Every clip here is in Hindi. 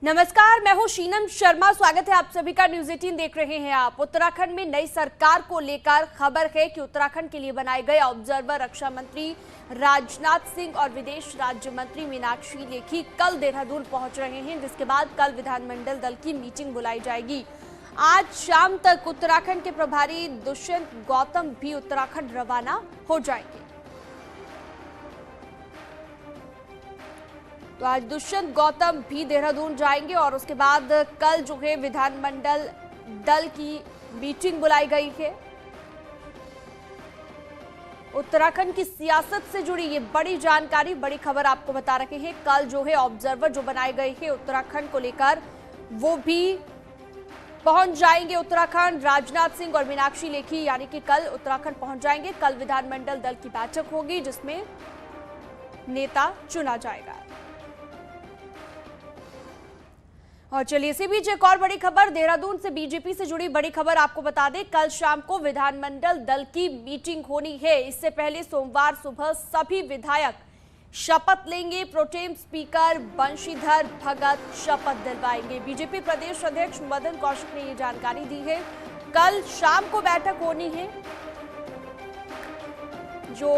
नमस्कार, मैं हूं शीनम शर्मा। स्वागत है आप सभी का। न्यूज 18 देख रहे हैं आप। उत्तराखंड में नई सरकार को लेकर खबर है कि उत्तराखंड के लिए बनाए गए ऑब्जर्वर रक्षा मंत्री राजनाथ सिंह और विदेश राज्य मंत्री मीनाक्षी लेखी कल देहरादून पहुंच रहे हैं, जिसके बाद कल विधानमंडल दल की मीटिंग बुलाई जाएगी। आज शाम तक उत्तराखंड के प्रभारी दुष्यंत गौतम भी उत्तराखंड रवाना हो जाएंगे। तो आज दुष्यंत गौतम भी देहरादून जाएंगे और उसके बाद कल जो है विधानमंडल दल की मीटिंग बुलाई गई है। उत्तराखंड की सियासत से जुड़ी ये बड़ी जानकारी, बड़ी खबर आपको बता रहे हैं। कल जो है ऑब्जर्वर जो बनाए गए हैं उत्तराखंड को लेकर, वो भी पहुंच जाएंगे उत्तराखंड। राजनाथ सिंह और मीनाक्षी लेखी यानी कि कल उत्तराखंड पहुंच जाएंगे। कल विधानमंडल दल की बैठक होगी जिसमें नेता चुना जाएगा। और चलिए इसी बीच एक और बड़ी खबर, देहरादून से बीजेपी से जुड़ी बड़ी खबर आपको बता दें। कल शाम को विधानमंडल दल की मीटिंग होनी है। इससे पहले सोमवार सुबह सभी विधायक शपथ लेंगे। प्रोटेम स्पीकर बंशीधर भगत शपथ दिलवाएंगे। बीजेपी प्रदेश अध्यक्ष मदन कौशिक ने ये जानकारी दी है। कल शाम को बैठक होनी है। जो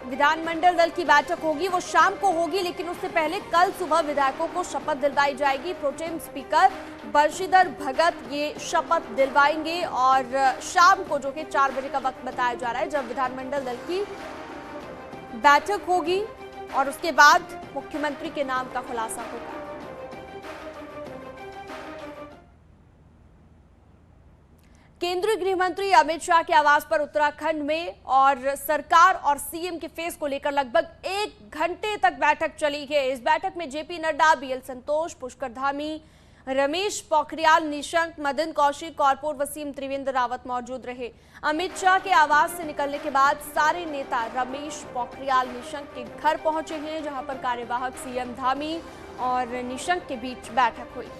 विधानमंडल दल की बैठक होगी वो शाम को होगी, लेकिन उससे पहले कल सुबह विधायकों को शपथ दिलवाई जाएगी। प्रोटेम स्पीकर बंशीधर भगत ये शपथ दिलवाएंगे और शाम को जो कि 4 बजे का वक्त बताया जा रहा है जब विधानमंडल दल की बैठक होगी और उसके बाद मुख्यमंत्री के नाम का खुलासा होगा। केंद्रीय गृह मंत्री अमित शाह के आवास पर उत्तराखंड में और सरकार और सीएम के फेस को लेकर लगभग 1 घंटे तक बैठक चली है। इस बैठक में जेपी नड्डा, बीएल संतोष, पुष्कर धामी, रमेश पोखरियाल निशंक, मदन कौशिक और पूर्व सीएम त्रिवेंद्र रावत मौजूद रहे। अमित शाह के आवास से निकलने के बाद सारे नेता रमेश पोखरियाल निशंक के घर पहुंचे हैं, जहां पर कार्यवाहक सीएम धामी और निशंक के बीच बैठक हुई।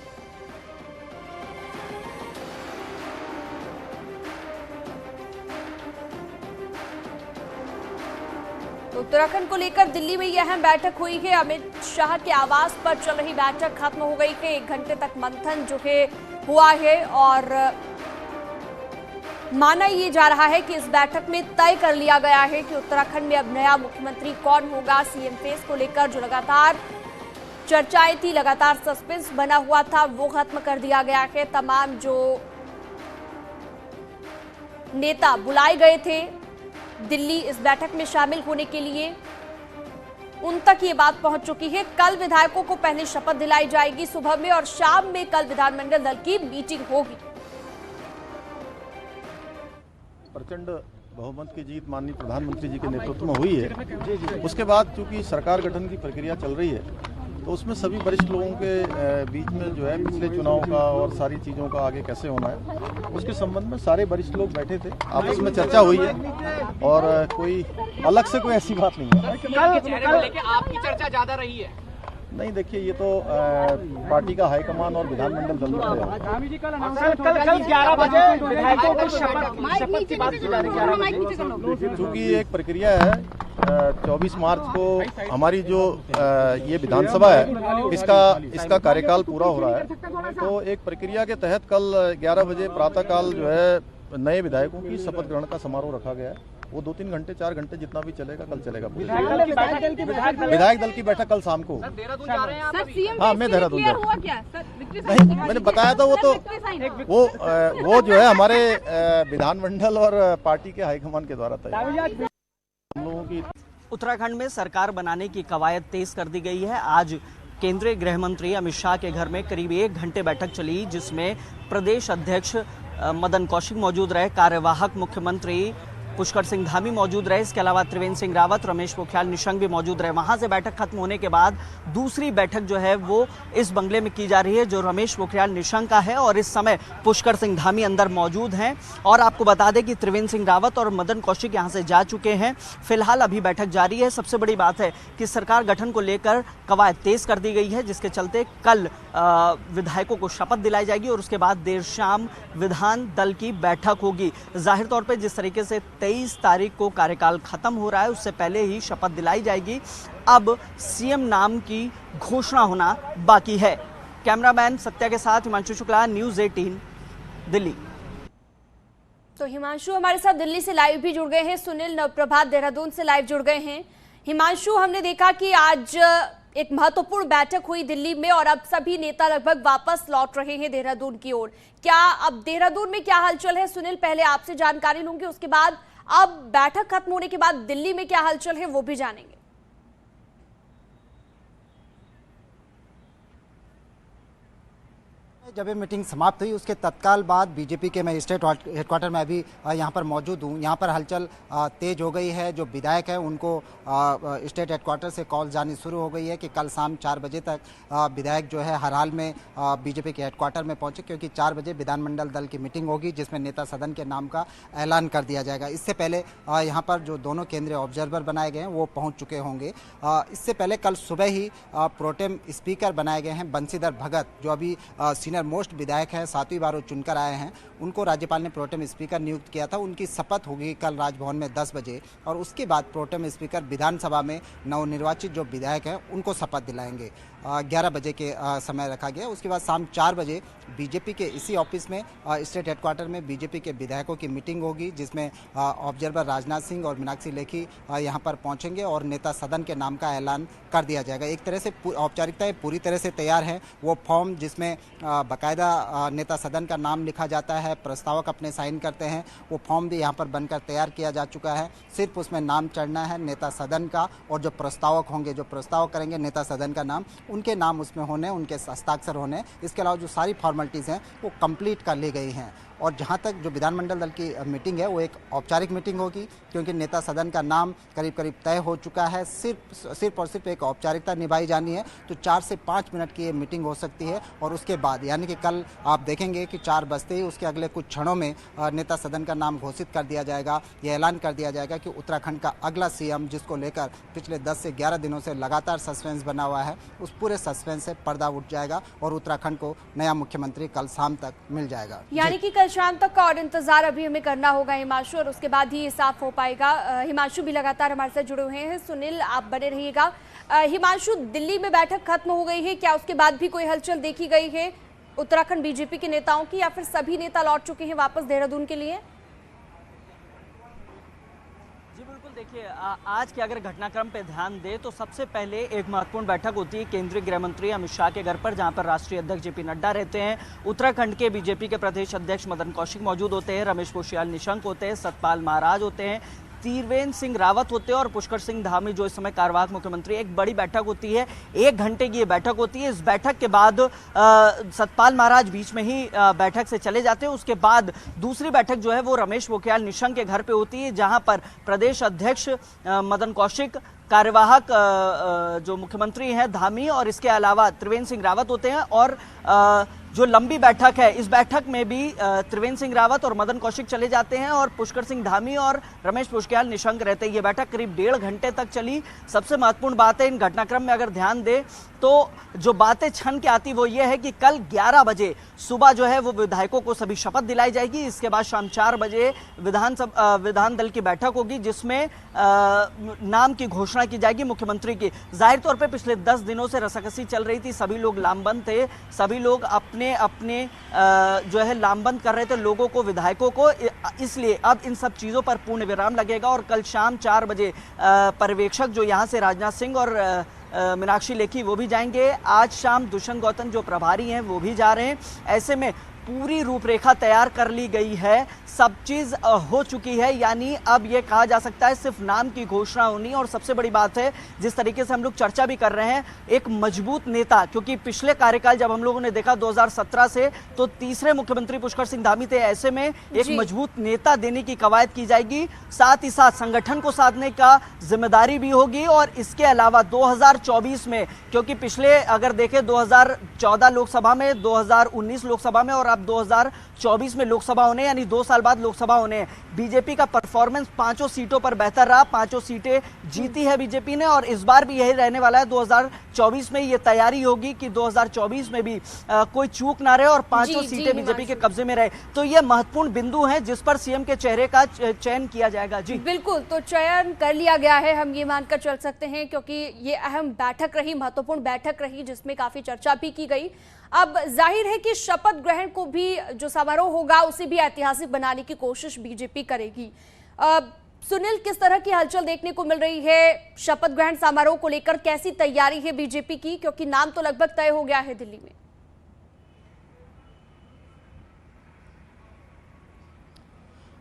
उत्तराखंड को लेकर दिल्ली में यह अहम बैठक हुई है। अमित शाह के आवास पर चल रही बैठक खत्म हो गई है। 1 घंटे तक मंथन जो है हुआ है और माना ये जा रहा है कि इस बैठक में तय कर लिया गया है कि उत्तराखंड में अब नया मुख्यमंत्री कौन होगा। सीएम फेस को लेकर जो लगातार चर्चाएं थी, लगातार सस्पेंस बना हुआ था, वो खत्म कर दिया गया है। तमाम जो नेता बुलाए गए थे दिल्ली इस बैठक में शामिल होने के लिए, उन तक ये बात पहुंच चुकी है। कल विधायकों को पहले शपथ दिलाई जाएगी सुबह में और शाम में कल विधानमंडल दल की मीटिंग होगी। प्रचंड बहुमत की जीत माननीय प्रधानमंत्री जी के नेतृत्व में हुई है। उसके बाद चूंकि सरकार गठन की प्रक्रिया चल रही है तो उसमें सभी वरिष्ठ लोगों के बीच में जो है पिछले चुनाव का और सारी चीज़ों का आगे कैसे होना है उसके संबंध में सारे वरिष्ठ लोग बैठे थे, आपस में चर्चा हुई है और कोई अलग से कोई ऐसी बात नहीं है। कल आपकी चर्चा ज्यादा रही है? नहीं, देखिए ये तो पार्टी का हाईकमान और विधानमंडल दल में कल 11 बजे विधायकों को शपथ की बात की जा रही है। चूँकि एक प्रक्रिया है, 24 मार्च को हमारी जो ये विधानसभा है इसका कार्यकाल पूरा हो रहा है। तो एक प्रक्रिया के तहत कल 11 बजे प्रातःकाल जो है नए विधायकों की शपथ ग्रहण का समारोह रखा गया है। वो 2-3 घंटे 4 घंटे जितना भी चलेगा कल चलेगा। विधायक दल की बैठक कल शाम को। हाँ, मैं देहरादून जा रहा हूँ। नहीं, मैंने बताया था वो जो है हमारे विधानमंडल और पार्टी के हाईकमान के द्वारा तय। हम लोगों की उत्तराखंड में सरकार बनाने की कवायद तेज कर दी गई है। आज केंद्रीय गृह मंत्री अमित शाह के घर में करीब 1 घंटे बैठक चली, जिसमें प्रदेश अध्यक्ष मदन कौशिक मौजूद रहे, कार्यवाहक मुख्यमंत्री पुष्कर सिंह धामी मौजूद रहे, इसके अलावा त्रिवेंद्र सिंह रावत, रमेश पोखरियाल निशंक भी मौजूद रहे। वहां से बैठक खत्म होने के बाद दूसरी बैठक जो है वो इस बंगले में की जा रही है जो रमेश पोखरियाल निशंक का है और इस समय पुष्कर सिंह धामी अंदर मौजूद हैं। और आपको बता दें कि त्रिवेंद्र सिंह रावत और मदन कौशिक यहां से जा चुके हैं। फिलहाल अभी बैठक जारी है। सबसे बड़ी बात है कि सरकार गठन को लेकर कवायद तेज कर दी गई है, जिसके चलते कल विधायकों को शपथ दिलाई जाएगी और उसके बाद देर शाम विधान दल की बैठक होगी। जाहिर तौर पर जिस तरीके से 23 तारीख को कार्यकाल खत्म हो रहा है, उससे पहले ही शपथ दिलाई जाएगी। अब सीएम नाम की घोषणा होना बाकी है। कैमरामैन सत्या के साथ हिमांशु शुक्ला, न्यूज़ 18 दिल्ली। तो हिमांशु हमारे साथ दिल्ली से लाइव भी जुड़ गए हैं, सुनील नवप्रभात देहरादून से लाइव जुड़ गए हैं। हिमांशु, हमने देखा कि आज एक महत्वपूर्ण बैठक हुई दिल्ली में और अब सभी नेता लगभग वापस लौट रहे हैं देहरादून की ओर। क्या अब देहरादून में क्या हलचल है? सुनील, पहले आपसे जानकारी लूंगी, उसके बाद अब बैठक खत्म होने के बाद दिल्ली में क्या हलचल है वो भी जानेंगे। जब ये मीटिंग समाप्त हुई उसके तत्काल बाद बीजेपी के मैं स्टेट हेडक्वार्टर में अभी यहाँ पर मौजूद हूँ। यहाँ पर हलचल तेज हो गई है। जो विधायक हैं उनको स्टेट हेडक्वार्टर से कॉल जानी शुरू हो गई है कि कल शाम 4 बजे तक विधायक जो है हर हाल में बीजेपी के हेडक्वार्टर में पहुँचे, क्योंकि 4 बजे विधानमंडल दल की मीटिंग होगी जिसमें नेता सदन के नाम का ऐलान कर दिया जाएगा। इससे पहले यहाँ पर जो दोनों केंद्रीय ऑब्जर्वर बनाए गए हैं वो पहुँच चुके होंगे। इससे पहले कल सुबह ही प्रोटेम स्पीकर बनाए गए हैं बंशीधर भगत, जो अभी सीनियर मोस्ट विधायक है, 7वीं बार वो चुनकर आए हैं। उनको राज्यपाल ने प्रोटेम स्पीकर नियुक्त किया था। उनकी शपथ होगी कल राजभवन में 10 बजे और उसके बाद प्रोटेम स्पीकर विधानसभा में नवनिर्वाचित जो विधायक हैं उनको शपथ दिलाएंगे। 11 बजे के समय रखा गया। उसके बाद शाम 4 बजे बीजेपी के इसी ऑफिस में स्टेट हेडक्वार्टर में बीजेपी के विधायकों की मीटिंग होगी, जिसमें ऑब्जर्वर राजनाथ सिंह और मीनाक्षी लेखी यहाँ पर पहुँचेंगे और नेता सदन के नाम का ऐलान कर दिया जाएगा। एक तरह से औपचारिकताएं पूरी तरह से तैयार हैं। वो फॉर्म जिसमें बाकायदा नेता सदन का नाम लिखा जाता है, प्रस्तावक अपने साइन करते हैं, वो फॉर्म भी यहाँ पर बनकर तैयार किया जा चुका है। सिर्फ उसमें नाम चढ़ना है नेता सदन का, और जो प्रस्तावक होंगे, जो प्रस्ताव करेंगे नेता सदन का नाम, उनके नाम उसमें होने, उनके हस्ताक्षर होने। इसके अलावा जो सारी फॉर्मेलिटीज़ हैं वो कंप्लीट कर ली गई हैं। और जहाँ तक जो विधानमंडल दल की मीटिंग है वो एक औपचारिक मीटिंग होगी, क्योंकि नेता सदन का नाम करीब करीब तय हो चुका है। सिर्फ और सिर्फ एक औपचारिकता निभाई जानी है। तो 4 से 5 मिनट की ये मीटिंग हो सकती है और उसके बाद यानी कि कल आप देखेंगे कि 4 बजते ही उसके अगले कुछ क्षणों में नेता सदन का नाम घोषित कर दिया जाएगा। ये ऐलान कर दिया जाएगा कि उत्तराखंड का अगला सीएम, जिसको लेकर पिछले 10 से 11 दिनों से लगातार सस्पेंस बना हुआ है, उस पूरे सस्पेंस से पर्दा उठ जाएगा और उत्तराखंड को नया मुख्यमंत्री कल शाम तक मिल जाएगा। यानी कि शाम तक का और इंतजार अभी हमें करना होगा हिमांशु, और उसके बाद ही ये साफ हो पाएगा। हिमांशु भी लगातार हमारे साथ जुड़े हुए हैं। सुनील, आप बने रहिएगा। हिमांशु, दिल्ली में बैठक खत्म हो गई है, क्या उसके बाद भी कोई हलचल देखी गई है उत्तराखंड बीजेपी के नेताओं की, या फिर सभी नेता लौट चुके हैं वापस देहरादून के लिए? देखिए, आज के अगर घटनाक्रम पे ध्यान दें तो सबसे पहले एक महत्वपूर्ण बैठक होती है केंद्रीय गृह मंत्री अमित शाह के घर पर, जहां पर राष्ट्रीय अध्यक्ष जेपी नड्डा रहते हैं, उत्तराखंड के बीजेपी के प्रदेश अध्यक्ष मदन कौशिक मौजूद होते हैं, रमेश पोखरियाल निशंक होते हैं, सतपाल महाराज होते हैं, त्रिवेंद्र सिंह रावत होते हैं और पुष्कर सिंह धामी जो इस समय कार्यवाहक मुख्यमंत्री। एक बड़ी बैठक होती है, 1 घंटे की ये बैठक होती है। इस बैठक के बाद सतपाल महाराज बीच में ही बैठक से चले जाते हैं। उसके बाद दूसरी बैठक जो है वो रमेश पोखरियाल निशंक के घर पे होती है, जहां पर प्रदेश अध्यक्ष मदन कौशिक, कार्यवाहक जो मुख्यमंत्री हैं धामी और इसके अलावा त्रिवेंद्र सिंह रावत होते हैं। और जो लंबी बैठक है, इस बैठक में भी त्रिवेंद्र सिंह रावत और मदन कौशिक चले जाते हैं और पुष्कर सिंह धामी और रमेश पोखरियाल निशंक रहते हैं। ये बैठक करीब 1.5 घंटे तक चली। सबसे महत्वपूर्ण बात है इन घटनाक्रम में अगर ध्यान दें तो जो बातें छन के आती वो ये है कि कल 11 बजे सुबह जो है वो विधायकों को सभी शपथ दिलाई जाएगी। इसके बाद शाम 4 बजे विधान दल की बैठक होगी, जिसमें नाम की घोषणा की जाएगी मुख्यमंत्री की। जाहिर तौर पे पिछले 10 दिनों से रसाकसी चल रही थी, सभी लोग लामबंद थे, सभी लोग अपने जो है लामबंद कर रहे थे लोगों को, विधायकों को। इसलिए अब इन सब चीज़ों पर पूर्ण विराम लगेगा और कल शाम 4 बजे पर्यवेक्षक जो यहाँ से राजनाथ सिंह और मीनाक्षी लेखी वो भी जाएंगे। आज शाम दुष्यंत गौतम जो प्रभारी हैं वो भी जा रहे हैं। ऐसे में पूरी रूपरेखा तैयार कर ली गई है, सब चीज़ हो चुकी है। यानी अब ये कहा जा सकता है सिर्फ नाम की घोषणा होनी। और सबसे बड़ी बात है, जिस तरीके से हम लोग चर्चा भी कर रहे हैं, एक मजबूत नेता, क्योंकि पिछले कार्यकाल जब हम लोगों ने देखा 2017 से, तो तीसरे मुख्यमंत्री पुष्कर सिंह धामी थे। ऐसे में एक मजबूत नेता देने की कवायद की जाएगी, साथ ही साथ संगठन को साधने का जिम्मेदारी भी होगी। और इसके अलावा 2024 में, क्योंकि पिछले अगर देखें 2014 लोकसभा में, 2019 लोकसभा में और अब अब 2024 में लोकसभा होने यानी 2 साल बाद लोकसभा होने। बीजेपी का परफॉर्मेंस 5 सीटों पर बेहतर रहा, 5 सीटें जीती है बीजेपी ने और इस बार भी यही रहने वाला है। 2024 में ये तैयारी होगी कि 2024 में भी कोई चूक ना रहे और 5 सीटें बीजेपी के कब्जे में रहे। तो ये महत्वपूर्ण बिंदु हैं जिस पर सीएम के चेहरे का चयन किया जाएगा। जी बिल्कुल, तो चयन कर लिया गया है, हम ये मानकर चल सकते हैं, क्योंकि ये अहम बैठक रही, महत्वपूर्ण बैठक रही जिसमें काफी चर्चा भी की गई। अब जाहिर है कि शपथ ग्रहण को भी जो समारोह होगा उसे भी ऐतिहासिक बनाने की कोशिश बीजेपी करेगी। सुनील, किस तरह की हलचल देखने को मिल रही है शपथ ग्रहण समारोह को लेकर? कैसी तैयारी है बीजेपी की, क्योंकि नाम तो लगभग तय हो गया है दिल्ली में?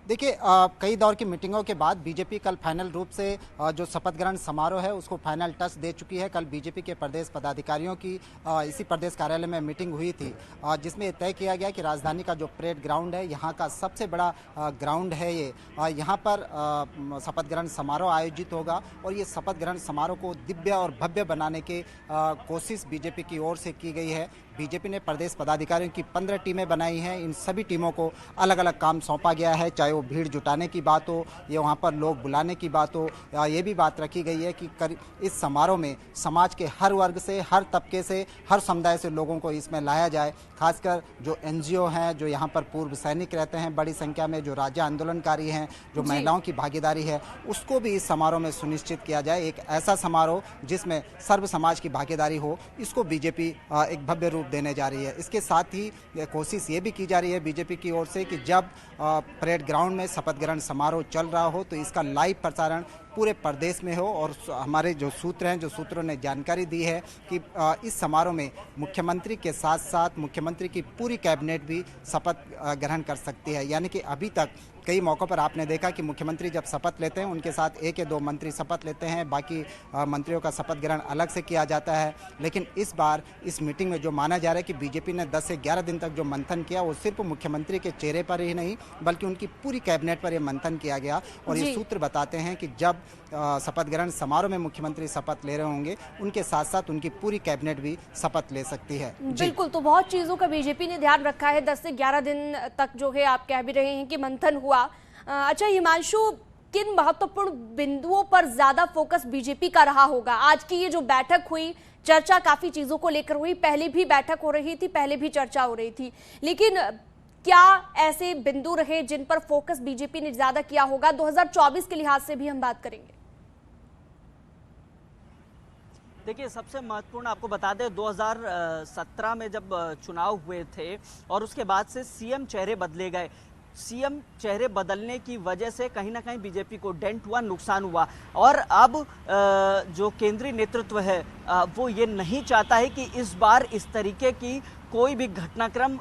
देखिए, कई दौर की मीटिंगों के बाद बीजेपी कल फाइनल रूप से जो शपथ ग्रहण समारोह है उसको फाइनल टच दे चुकी है। कल बीजेपी के प्रदेश पदाधिकारियों की इसी प्रदेश कार्यालय में मीटिंग हुई थी, जिसमें तय किया गया कि राजधानी का जो परेड ग्राउंड है, यहाँ का सबसे बड़ा ग्राउंड है ये, यहाँ पर शपथ ग्रहण समारोह आयोजित होगा और ये शपथ ग्रहण समारोह को दिव्य और भव्य बनाने की कोशिश बीजेपी की ओर से की गई है। बीजेपी ने प्रदेश पदाधिकारियों की 15 टीमें बनाई हैं। इन सभी टीमों को अलग अलग काम सौंपा गया है, चाहे वो भीड़ जुटाने की बात हो या वहाँ पर लोग बुलाने की बात हो, या ये भी बात रखी गई है कि इस समारोह में समाज के हर वर्ग से, हर तबके से, हर समुदाय से लोगों को इसमें लाया जाए। खासकर जो एनजीओ हैं, जो यहाँ पर पूर्व सैनिक रहते हैं बड़ी संख्या में, जो राज्य आंदोलनकारी हैं, जो महिलाओं की भागीदारी है, उसको भी इस समारोह में सुनिश्चित किया जाए। एक ऐसा समारोह जिसमें सर्व समाज की भागीदारी हो, इसको बीजेपी एक भव्य रूप देने जा रही है। इसके साथ ही कोशिश ये भी की जा रही है बीजेपी की ओर से कि जब परेड ग्राउंड में शपथ ग्रहण समारोह चल रहा हो तो इसका लाइव प्रसारण पूरे प्रदेश में हो। और हमारे जो सूत्र हैं, जो सूत्रों ने जानकारी दी है कि इस समारोह में मुख्यमंत्री के साथ साथ मुख्यमंत्री की पूरी कैबिनेट भी शपथ ग्रहण कर सकती है। यानी कि अभी तक कई मौक़ों पर आपने देखा कि मुख्यमंत्री जब शपथ लेते हैं उनके साथ 1 या 2 मंत्री शपथ लेते हैं, बाकी मंत्रियों का शपथ ग्रहण अलग से किया जाता है। लेकिन इस बार इस मीटिंग में जो माना जा रहा है कि बीजेपी ने 10 से 11 दिन तक जो मंथन किया वो सिर्फ मुख्यमंत्री के चेहरे पर ही नहीं बल्कि उनकी पूरी कैबिनेट पर यह मंथन किया गया। और ये सूत्र बताते हैं कि जब शपथ ग्रहण समारोह में मुख्यमंत्री शपथ ले रहे होंगे, उनके साथ साथ उनकी पूरी कैबिनेट भी शपथ ले सकती है। बिल्कुल, तो बहुत चीजों का बीजेपी ने ध्यान रखा है। 10 से 11 दिन तक जो है आप कह भी रहे हैं कि मंथन हुआ। अच्छा हिमांशु, किन महत्वपूर्ण बिंदुओं पर ज्यादा फोकस बीजेपी का रहा होगा? आज की ये जो बैठक हुई, चर्चा काफी चीजों को लेकर हुई, पहले भी बैठक हो रही थी, पहले भी चर्चा हो रही थी, लेकिन क्या ऐसे बिंदु रहे जिन पर फोकस बीजेपी ने ज्यादा किया होगा? 2024 के लिहाज से भी हम बात करेंगे। देखिए, सबसे महत्वपूर्ण आपको बता दें 2017 में जब चुनाव हुए थे और उसके बाद से सीएम चेहरे बदले गए। सीएम चेहरे बदलने की वजह से कहीं ना कहीं बीजेपी को डेंट हुआ, नुकसान हुआ और अब जो केंद्रीय नेतृत्व है वो ये नहीं चाहता है कि इस बार इस तरीके की कोई भी घटनाक्रम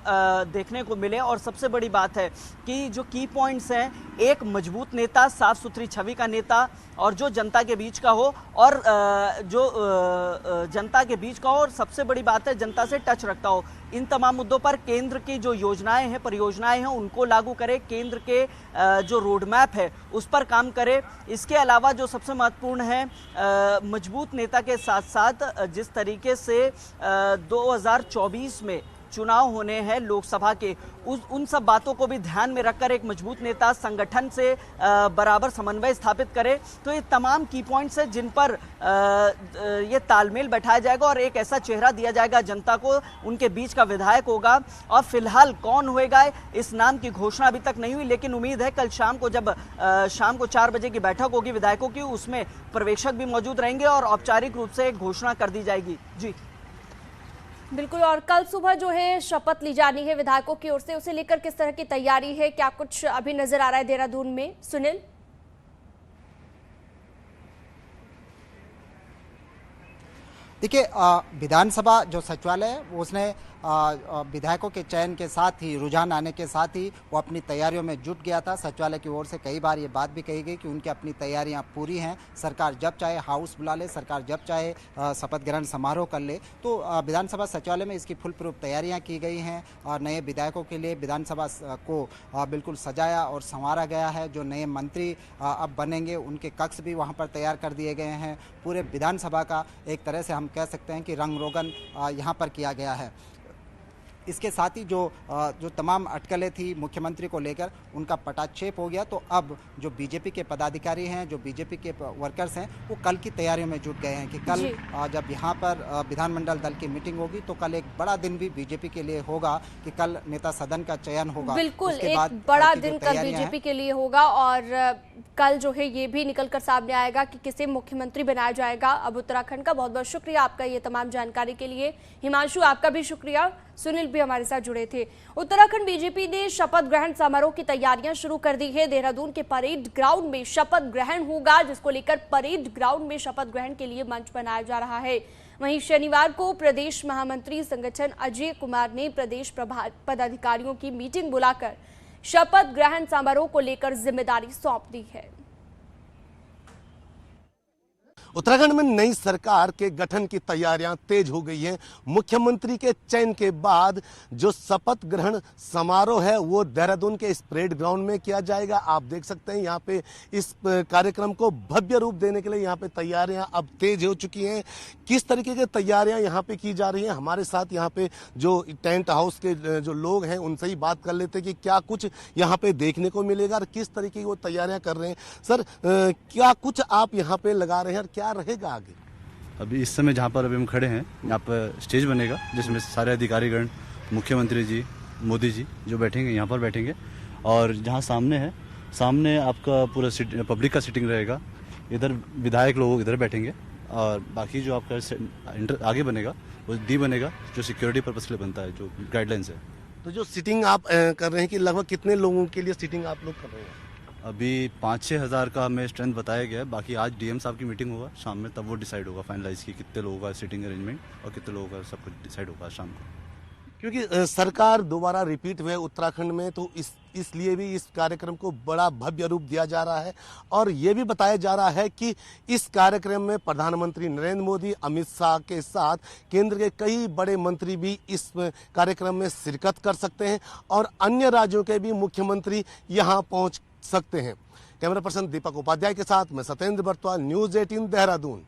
देखने को मिले। और सबसे बड़ी बात है कि जो की पॉइंट्स हैं, एक मजबूत नेता, साफ सुथरी छवि का नेता और जो जनता के बीच का हो और जो जनता के बीच का हो और सबसे बड़ी बात है जनता से टच रखता हो। इन तमाम मुद्दों पर केंद्र की जो योजनाएं हैं, परियोजनाएं हैं, उनको लागू करे, केंद्र के जो रोड मैप है उस पर काम करे। इसके अलावा जो सबसे महत्वपूर्ण है, मजबूत नेता के साथ साथ जिस तरीके से 2024 में चुनाव होने हैं लोकसभा के, उन सब बातों को भी ध्यान में रखकर एक मजबूत नेता संगठन से बराबर समन्वय स्थापित करे। तो ये तमाम की पॉइंट्स हैं जिन पर ये तालमेल बैठाया जाएगा और एक ऐसा चेहरा दिया जाएगा जनता को, उनके बीच का विधायक होगा। और फिलहाल कौन होएगा इस नाम की घोषणा अभी तक नहीं हुई, लेकिन उम्मीद है कल शाम को जब शाम को 4 बजे की बैठक होगी विधायकों की, उसमें पर्यवेक्षक भी मौजूद रहेंगे और औपचारिक रूप से एक घोषणा कर दी जाएगी। जी बिल्कुल, और कल सुबह जो है शपथ ली जानी है विधायकों की ओर से, उसे लेकर किस तरह की तैयारी है? क्या कुछ अभी नजर आ रहा है देहरादून में? सुनील, देखिए, विधानसभा जो सचिवालय है वो उसने विधायकों के चयन के साथ ही, रुझान आने के साथ ही वो अपनी तैयारियों में जुट गया था। सचिवालय की ओर से कई बार ये बात भी कही गई कि उनकी अपनी तैयारियां पूरी हैं, सरकार जब चाहे हाउस बुला ले, सरकार जब चाहे शपथ ग्रहण समारोह कर ले। तो विधानसभा सचिवालय में इसकी फुल प्रूफ तैयारियां की गई हैं और नए विधायकों के लिए विधानसभा को बिल्कुल सजाया और संवारा गया है। जो नए मंत्री अब बनेंगे उनके कक्ष भी वहाँ पर तैयार कर दिए गए हैं। पूरे विधानसभा का एक तरह से हम कह सकते हैं कि रंग रोगन यहाँ पर किया गया है। इसके साथ ही जो तमाम अटकलें थी मुख्यमंत्री को लेकर उनका पटाक्षेप हो गया। तो अब जो बीजेपी के पदाधिकारी हैं, जो बीजेपी के वर्कर्स हैं, वो कल की तैयारियों में जुट गए हैं कि कल जब यहाँ पर विधानमंडल दल की मीटिंग होगी तो कल एक बड़ा दिन भी बीजेपी के लिए होगा कि कल नेता सदन का चयन होगा। बिल्कुल, एक बड़ा दिन कल बीजेपी के लिए होगा और कल जो है ये भी निकलकर सामने आएगा कि किसे मुख्यमंत्री बनाया जाएगा। अब उत्तराखंड का बहुत बहुत शुक्रिया आपका ये तमाम जानकारी के लिए। हिमांशु, आपका भी शुक्रिया। सुनील भी हमारे साथ जुड़े थे। उत्तराखंड बीजेपी ने शपथ ग्रहण समारोह की तैयारियां शुरू कर दी है। देहरादून के परेड ग्राउंड में शपथ ग्रहण होगा, जिसको लेकर परेड ग्राउंड में शपथ ग्रहण के लिए मंच बनाया जा रहा है। वहीं शनिवार को प्रदेश महामंत्री संगठन अजय कुमार ने प्रदेश पदाधिकारियों की मीटिंग बुलाकर शपथ ग्रहण समारोह को लेकर जिम्मेदारी सौंप दी है। उत्तराखंड में नई सरकार के गठन की तैयारियां तेज हो गई हैं। मुख्यमंत्री के चयन के बाद जो शपथ ग्रहण समारोह है वो देहरादून के इस परेड ग्राउंड में किया जाएगा। आप देख सकते हैं यहाँ पे इस कार्यक्रम को भव्य रूप देने के लिए यहाँ पे तैयारियां अब तेज हो चुकी हैं। किस तरीके की तैयारियां यहाँ पे की जा रही हैं, हमारे साथ यहाँ पे जो टेंट हाउस के जो लोग हैं उनसे ही बात कर लेते हैं कि क्या कुछ यहाँ पे देखने को मिलेगा और किस तरीके की वो तैयारियां कर रहे हैं। सर, क्या कुछ आप यहाँ पे लगा रहे हैं और क्या रहेगा आगे? अभी इस समय जहाँ पर अभी हम खड़े हैं, यहाँ पर स्टेज बनेगा जिसमें सारे अधिकारीगण, मुख्यमंत्री जी, मोदी जी जो बैठेंगे यहाँ पर बैठेंगे। और जहाँ सामने है, सामने आपका पूरा पब्लिक का सीटिंग रहेगा। इधर विधायक लोग इधर बैठेंगे और बाकी जो आपका आगे बनेगा वो डी बनेगा, जो सिक्योरिटी पर्पस के लिए बनता है, जो गाइडलाइंस है। तो जो सीटिंग आप कर रहे हैं कि लगभग कितने लोगों के लिए सीटिंग आप लोग कर रहे हैं? अभी 5-6 हज़ार का हमें स्ट्रेंथ बताया गया है। बाकी आज डीएम साहब की मीटिंग होगा शाम में, तब वो डिसाइड होगा फाइनलाइज की कितने लोगों का सीटिंग अरेंजमेंट और कितने लोगों का सब कुछ डिसाइड होगा शाम को। क्योंकि सरकार दोबारा रिपीट हुए उत्तराखंड में, तो इसलिए भी इस कार्यक्रम को बड़ा भव्य रूप दिया जा रहा है। और ये भी बताया जा रहा है कि इस कार्यक्रम में प्रधानमंत्री नरेंद्र मोदी, अमित शाह के साथ केंद्र के कई बड़े मंत्री भी इस कार्यक्रम में शिरकत कर सकते हैं और अन्य राज्यों के भी मुख्यमंत्री यहाँ पहुँच सकते हैं। कैमरा पर्सन दीपक उपाध्याय के साथ मैं सत्येंद्र बर्तवाल, न्यूज़ 18 देहरादून।